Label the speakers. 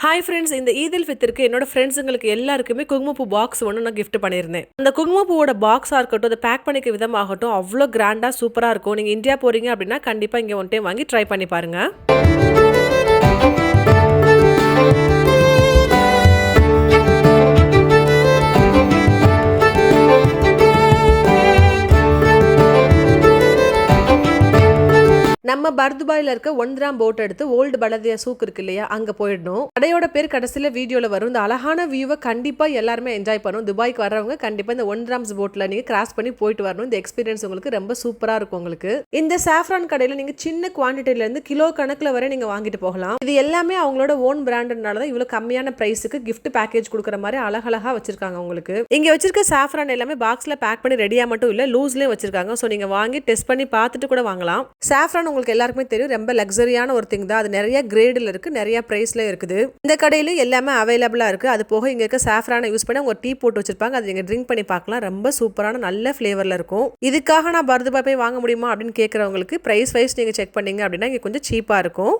Speaker 1: Hi friends, இந்த ஈத் உல் ஃபித்ருக்கு என்னோட ஃப்ரெண்ட்ஸுங்களுக்கு எல்லாருக்குமே குங்குமப்பூ பாக்ஸ் ஒன்று நான் கிஃப்ட் பண்ணியிருந்தேன். அந்த குங்குமப்பூவோட பாக்ஸாக இருக்கட்டும், அதை பேக் பண்ணிக்க விதமாகட்டும் அவ்வளோ கிராண்டாக சூப்பராக இருக்கும். நீங்கள் இந்தியா போகிறீங்க அப்படின்னா கண்டிப்பாக இங்கே ஒன் டைம் வாங்கி ட்ரை பண்ணி பாருங்கள். நம்ம பர்துபாயில் இருக்க 1 கிராம் போட் எடுத்து ஓல்டு பலதியா சூக் இருக்கு இல்லையா, அங்கே போயிடணும். கடையோட பேர் கடைசியில் வீடியோவில் வரும். இந்த அழகான வியூவை கண்டிப்பாக எல்லாருமே என்ஜாய் பண்ணணும். துபாய்க்கு வர்றவங்க கண்டிப்பாக இந்த 1 கிராம்ஸ் போட்டில் நீங்கள் கிராஸ் பண்ணி போயிட்டு வரணும். இந்த எக்ஸ்பீரியன்ஸ் உங்களுக்கு ரொம்ப சூப்பராக இருக்கும். உங்களுக்கு இந்த சாஃப்ரான் கடையில் நீங்கள் சின்ன குவான்டிட்டிலேருந்து கிலோ கணக்கில் வரை நீங்கள் வாங்கிட்டு போகலாம். இது எல்லாமே அவங்களோட ஓன் பிராண்டட்னால தான் இவ்வளோ கம்மியான ப்ரைஸுக்கு கிஃப்ட் பேக்கேஜ் கொடுக்குற மாதிரி அழகழகாக வச்சிருக்காங்க. உங்களுக்கு இங்கே வச்சிருக்க சாஃப்ரான் எல்லாமே பாக்ஸில் பேக் பண்ணி ரெடியாக மட்டும் இல்லை, லூஸ்லேயும் வச்சிருக்காங்க. ஸோ நீங்கள் வாங்கி டெஸ்ட் பண்ணி பார்த்துட்டு கூட வாங்கலாம். சாஃப்ரான் உங்களுக்கு எல்லாருக்குமே தெரியும், ரொம்ப லக்ஸரியான ஒரு திங் தான். அது நிறைய கிரேடில் இருக்கு, நிறைய பிரைஸ்ல இருக்குது. இந்த கடையில எல்லாமே அவைலபிளா இருக்கு. அது போக இங்க இருக்க சாஃப்ரானை யூஸ் பண்ணி ஒரு டீ போட்டு வச்சிருப்பாங்க. அது நீங்க ட்ரிங்க் பண்ணி பார்க்கலாம். ரொம்ப சூப்பரான நல்ல ஃபிளேவர்ல இருக்கும். இதுக்காக நான் பர்துபாய் போய் வாங்க முடியுமா அப்படின்னு கேட்கறவங்களுக்கு பிரைஸ் வைஸ் நீங்க செக் பண்ணீங்க அப்படின்னா இங்க கொஞ்சம் சீப்பா இருக்கும்.